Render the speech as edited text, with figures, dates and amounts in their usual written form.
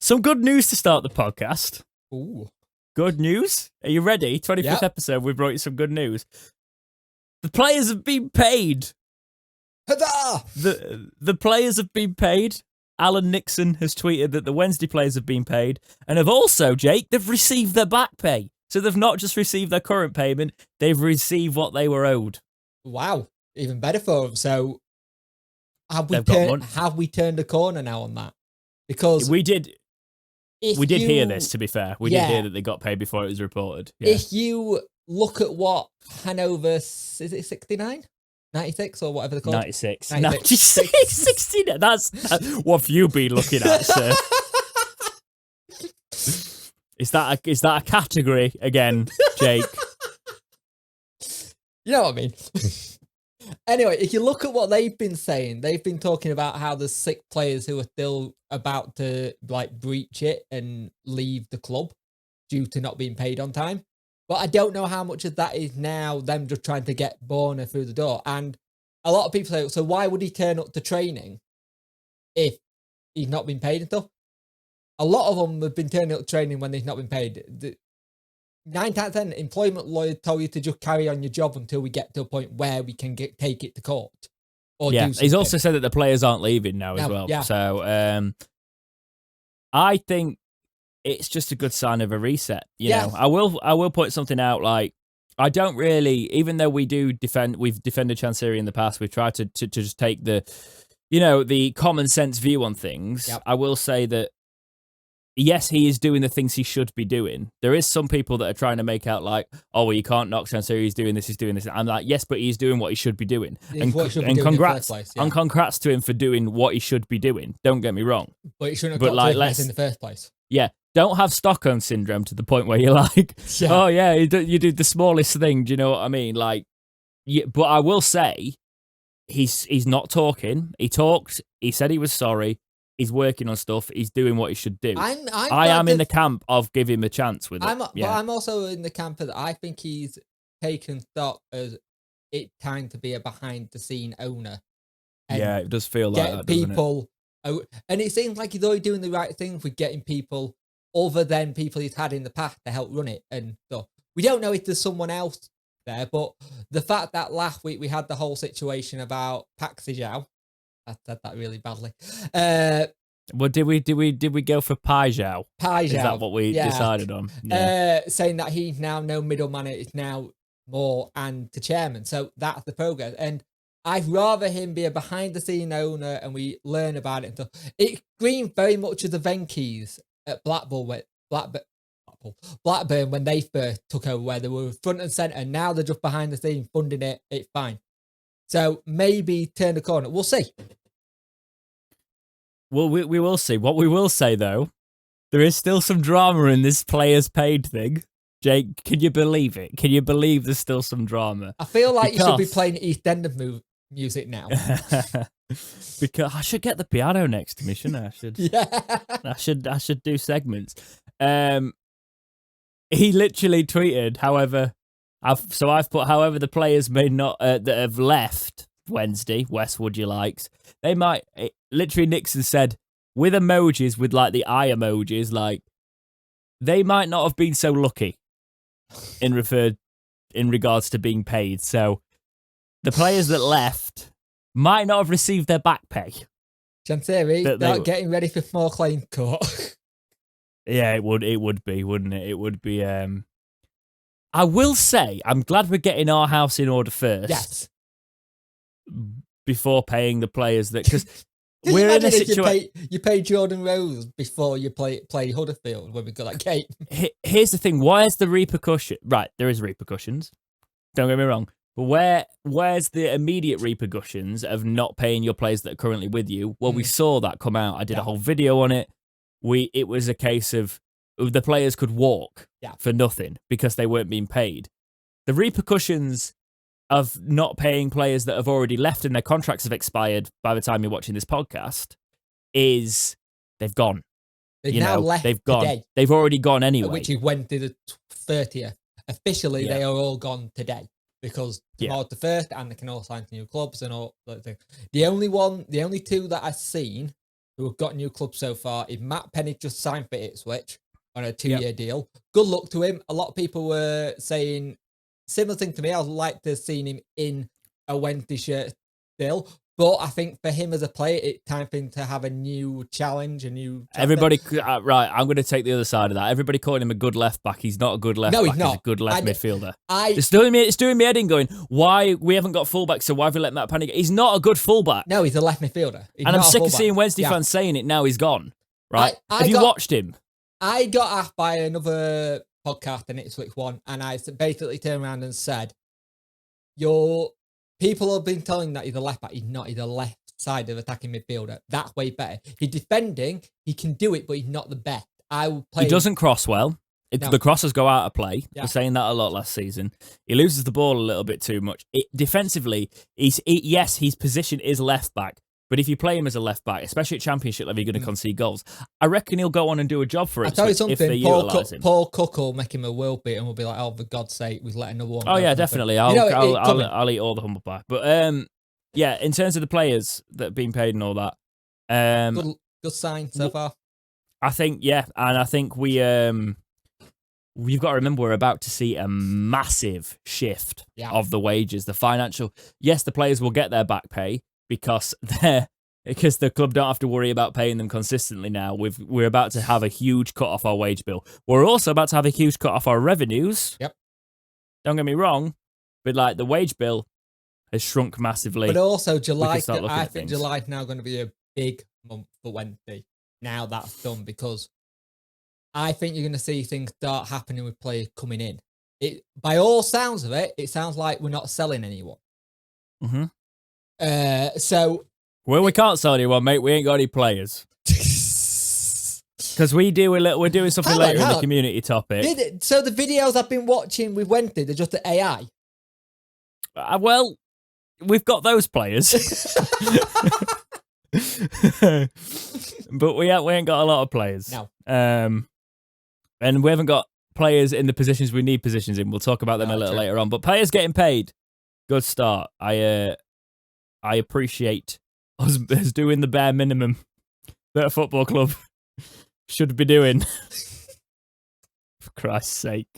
Some good news to start the podcast. Ooh. Good news? Are you ready? 25th Yep. episode, we brought you some good news. The players have been paid. Huzzah! The players have been paid. Alan Nixon has tweeted that the Wednesday players have been paid and have also, Jake, they've received their back pay. So they've not just received their current payment, they've received what they were owed. Wow. Even better for them. So have we turned a corner now on that? Because we did hear this, to be fair. We did hear that they got paid before it was reported. Yeah. If you look at what Hanover, is it 69? 96 or whatever they're called? 96. 69. That's what have you been looking at, sir? Is that a category again, Jake? You know what I mean? Anyway, if you look at what they've been saying, they've been talking about how there's 6 players who are still about to breach it and leave the club due to not being paid on time. But I don't know how much of that is now them just trying to get Borna through the door. And a lot of people say, so why would he turn up to training if he's not been paid and stuff? A lot of them have been turning up to training when they've not been paid. 9 times out of 10, employment lawyers tell you to just carry on your job until we get to a point where we can take it to court. Or do he's also said that the players aren't leaving now as well. Yeah. So I think it's just a good sign of a reset. You know, I will point something out. Like, I don't really, even though we've defended Chansiri in the past, we've tried to just take the common sense view on things. Yep. I will say that, yes, he is doing the things he should be doing. There is some people that are trying to make out like, oh, well, you can't knock Chansiri, he's doing this. I'm like, yes, but he's doing what he should be doing. Congrats to him for doing what he should be doing. Don't get me wrong. But he shouldn't have got to this in the first place. Yeah. Don't have Stockholm syndrome to the point where you're like, oh, yeah, you did the smallest thing. Do you know what I mean? Like, yeah, but I will say he's not talking. He talked. He said he was sorry. He's working on stuff. He's doing what he should do. I am in the camp of give him a chance with it. But I'm also in the camp that I think he's taken stock as it time to be a behind-the-scene owner. Yeah, it does feel like that, doesn't it? And it seems like he's already doing the right thing with getting people other than people he's had in the past to help run it. And so we don't know if there's someone else there, but the fact that last week we had the whole situation about Pak Sijao, I said that really badly. Well, did we go for Pai Zhao? Pai Zhao. Is that what we decided on? Yeah. Saying that he's now no middleman, it's now more and the chairman. So that's the progress. And I'd rather him be a behind-the-scene owner and we learn about it. It screamed very much of the Venkeys at Blackburn when they first took over, where they were front and centre. Now they're just behind the scenes funding it. It's fine. So maybe turn the corner. We'll see. Well, we will see. What we will say, though, there is still some drama in this players paid thing. Jake, can you believe it? Can you believe there's still some drama? I feel like you should be playing EastEnders music now. Because I should get the piano next to me, shouldn't I? I should do segments. He literally tweeted, however, I've put, however, the players may not that have left Wednesday, Westwood you likes, they might, literally Nixon said, with emojis, with like the eye emojis, like, they might not have been so lucky in regards to being paid. So the players that left might not have received their back pay. Chansiri, not getting ready for small claim court. Yeah, it would be, wouldn't it? It would be. I will say, I'm glad we're getting our house in order first. Yes. Before paying the players that, because we're in a situation. You pay Jordan Rose before you play Huddersfield when we got that game. Here's the thing: where's the repercussion? Right, there is repercussions. Don't get me wrong. But where's the immediate repercussions of not paying your players that are currently with you? Well, we saw that come out. I did a whole video on it. It was a case of the players could walk for nothing because they weren't being paid. The repercussions of not paying players that have already left and their contracts have expired by the time you're watching this podcast is they've gone. They've now left. They've gone. Today, they've already gone anyway. Which is Wednesday the 30th. Officially, they are all gone today. Because tomorrow's the 1st and they can all sign to new clubs and all that thing. The only two that I've seen who have got new clubs so far. If Matt Penny just signed for Ipswich on a 2-year deal, good luck to him. A lot of people were saying similar thing to me. I'd like to have seen him in a Wednesday shirt still. But I think for him as a player, it's time for him to have a new challenge, a new chapter. Everybody, right, I'm going to take the other side of that. Everybody calling him a good left back. He's not a good left back. He's not. He's a good left midfielder. It's doing me head in going, why we haven't got fullback, so why have we let Matt Penny go? He's not a good fullback. No, he's a left midfielder. And I'm sick of seeing Wednesday fans saying it now he's gone. Right? Have you watched him? I got asked by another podcast, and Ipswich one, and I basically turned around and said, people have been telling that he's a left back. He's not. He's a left side of attacking midfielder. That's way better. He's defending. He can do it, but he's not the best. He doesn't cross well. No. The crosses go out of play. We're saying that a lot last season. He loses the ball a little bit too much. Defensively, his position is left back. But if you play him as a left back, especially at Championship level, you're going to concede goals. I reckon he'll go on and do a job for it. I'll tell you something, if they utilise him. Paul Cook will make him a world beat and we'll be like, oh, for God's sake, we've let another one. Oh, yeah, definitely. I'll eat all the humble pie. But yeah, in terms of the players that have been paid and all that. Good sign so far. I think, yeah. And I think we've got to remember we're about to see a massive shift of the wages. The financial, yes, the players will get their back pay because the club don't have to worry about paying them consistently now. We're about to have a huge cut off our wage bill. We're also about to have a huge cut off our revenues. Yep. Don't get me wrong, but like the wage bill has shrunk massively. But also July, I think July's now going to be a big month for Wednesday. Now that's done, because I think you're going to see things start happening with players coming in. By all sounds of it, it sounds like we're not selling anyone. Mm-hmm. Well, we can't sell anyone, mate. We ain't got any players. Because we're doing something later in the community topic. So the videos I've been watching with Wednesday, they're just AI. Well, we've got those players. But we ain't got a lot of players. No. And we haven't got players in the positions we need positions in. We'll talk about them a little later on. But players getting paid, good start. I appreciate us doing the bare minimum that a football club should be doing. For Christ's sake.